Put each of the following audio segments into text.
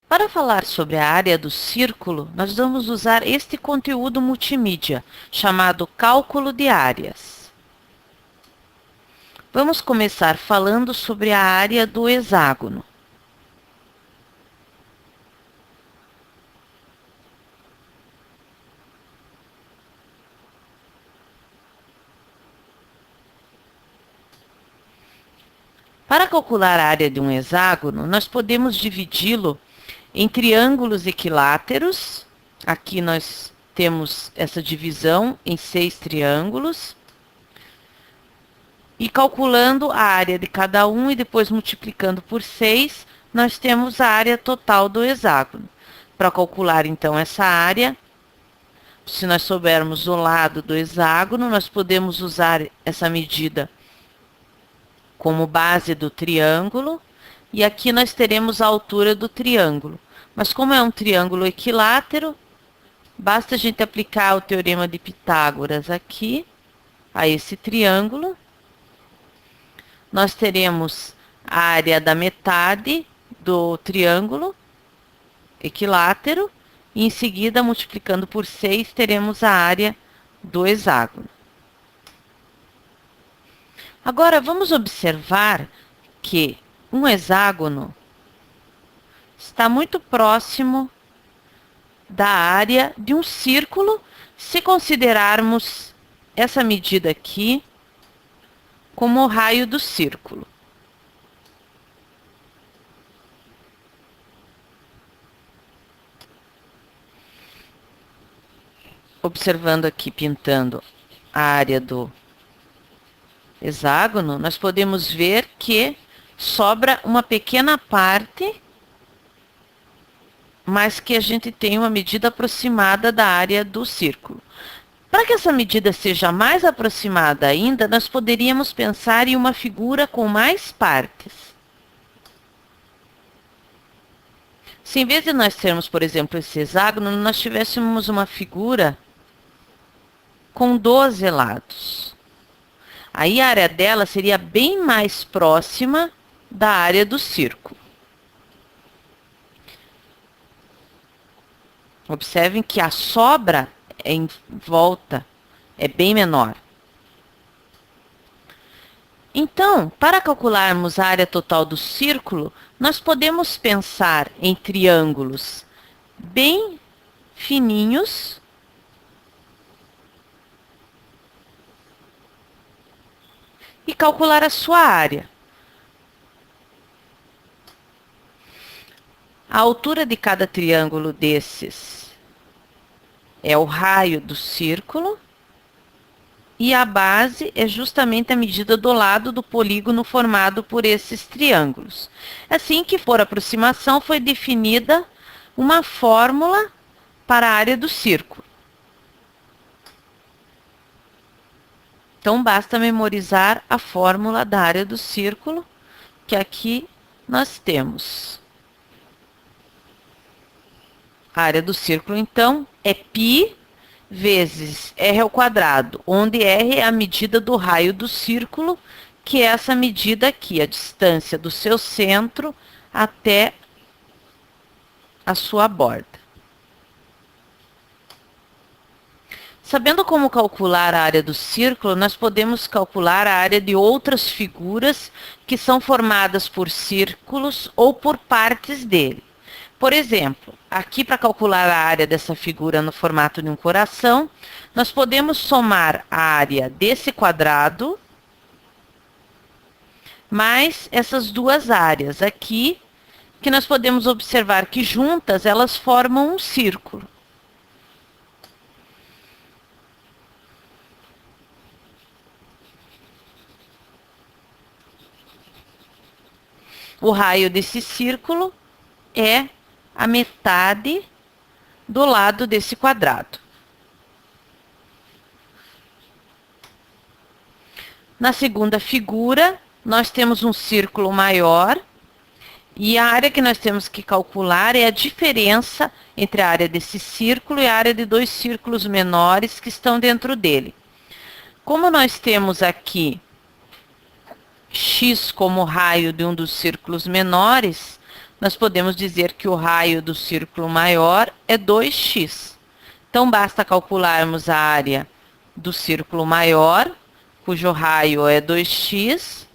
Para falar sobre a área do círculo, nós vamos usar este conteúdo multimídia, chamado cálculo de áreas. Vamos começar falando sobre a área do hexágono. Para calcular a área de um hexágono, nós podemos dividi-lo em triângulos equiláteros. Aqui nós temos essa divisão em 6 triângulos. E calculando a área de cada um e depois multiplicando por 6, nós temos a área total do hexágono. Para calcular então essa área, se nós soubermos o lado do hexágono, nós podemos usar essa medida como base do triângulo, e aqui nós teremos a altura do triângulo. Mas como é um triângulo equilátero, basta a gente aplicar o teorema de Pitágoras aqui, a esse triângulo. Nós teremos a área da metade do triângulo equilátero, e em seguida, multiplicando por 6, teremos a área do hexágono. Agora, vamos observar que um hexágono está muito próximo da área de um círculo, se considerarmos essa medida aqui como o raio do círculo. Observando aqui, pintando a área do hexágono, nós podemos ver que sobra uma pequena parte, mas que a gente tem uma medida aproximada da área do círculo. Para que essa medida seja mais aproximada ainda, nós poderíamos pensar em uma figura com mais partes. Se em vez de nós termos, por exemplo, esse hexágono, nós tivéssemos uma figura com 12 lados. Aí a área dela seria bem mais próxima da área do círculo. Observem que a sobra em volta é bem menor. Então, para calcularmos a área total do círculo, nós podemos pensar em triângulos bem fininhos e calcular a sua área. A altura de cada triângulo desses é o raio do círculo, e a base é justamente a medida do lado do polígono formado por esses triângulos. Assim que por aproximação, foi definida uma fórmula para a área do círculo. Então, basta memorizar a fórmula da área do círculo, que aqui nós temos. A área do círculo, então, é π vezes r ao quadrado, onde r é a medida do raio do círculo, que é essa medida aqui, a distância do seu centro até a sua borda. Sabendo como calcular a área do círculo, nós podemos calcular a área de outras figuras que são formadas por círculos ou por partes dele. Por exemplo, aqui para calcular a área dessa figura no formato de um coração, nós podemos somar a área desse quadrado mais essas duas áreas aqui, que nós podemos observar que juntas elas formam um círculo. O raio desse círculo é a metade do lado desse quadrado. Na segunda figura, nós temos um círculo maior, e a área que nós temos que calcular é a diferença entre a área desse círculo e a área de dois círculos menores que estão dentro dele. Como nós temos aqui x como raio de um dos círculos menores, nós podemos dizer que o raio do círculo maior é 2x. Então, basta calcularmos a área do círculo maior, cujo raio é 2x,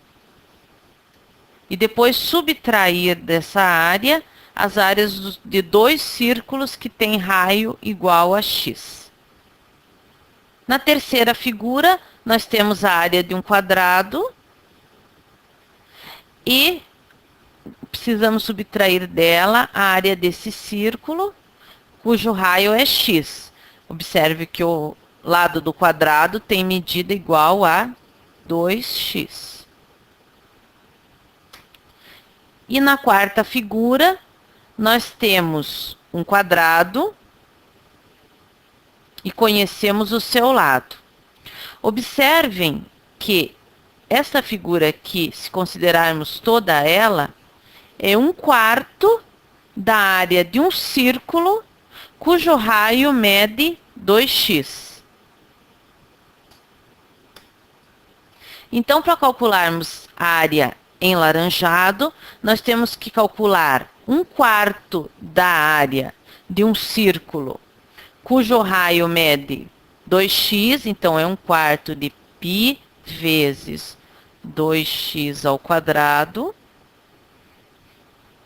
e depois subtrair dessa área as áreas de dois círculos que têm raio igual a x. Na terceira figura, nós temos a área de um quadrado e precisamos subtrair dela a área desse círculo, cujo raio é x. Observe que o lado do quadrado tem medida igual a 2x. E na quarta figura, nós temos um quadrado e conhecemos o seu lado. Observem que esta figura aqui, se considerarmos toda ela, é 1/4 da área de um círculo cujo raio mede 2x. Então, para calcularmos a área em laranjado, nós temos que calcular 1/4 da área de um círculo cujo raio mede 2x, então é 1/4 de π vezes 2x ao quadrado.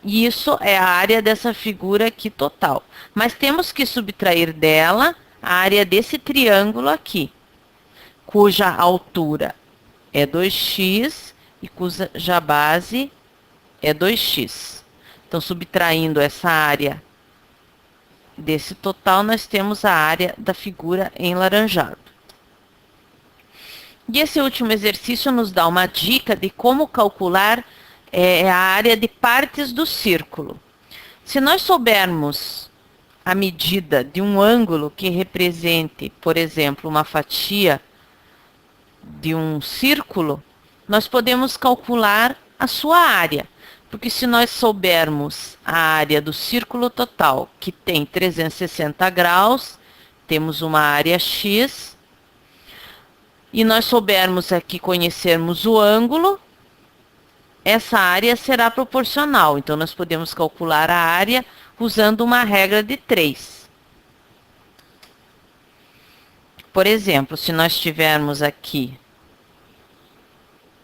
E isso é a área dessa figura aqui total. Mas temos que subtrair dela a área desse triângulo aqui, cuja altura é 2x e cuja base é 2x. Então, subtraindo essa área desse total, nós temos a área da figura em laranjado. E esse último exercício nos dá uma dica de como calcular a área de partes do círculo. Se nós soubermos a medida de um ângulo que represente, por exemplo, uma fatia de um círculo, nós podemos calcular a sua área. Porque se nós soubermos a área do círculo total, que tem 360 graus, temos uma área x, e nós soubermos aqui, conhecermos o ângulo, essa área será proporcional. Então, nós podemos calcular a área usando uma regra de 3. Por exemplo, se nós tivermos aqui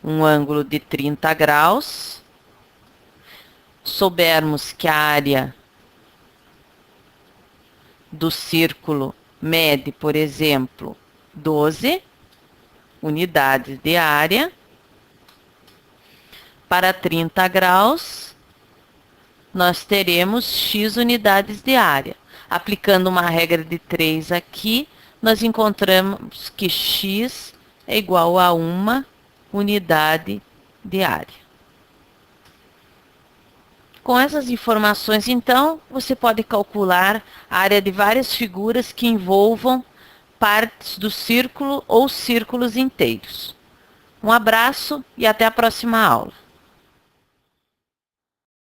um ângulo de 30 graus, soubermos que a área do círculo mede, por exemplo, 12 unidades de área, para 30 graus, nós teremos x unidades de área. Aplicando uma regra de 3 aqui, nós encontramos que x é igual a 1 unidade de área. Com essas informações, então, você pode calcular a área de várias figuras que envolvam partes do círculo ou círculos inteiros. Um abraço e até a próxima aula.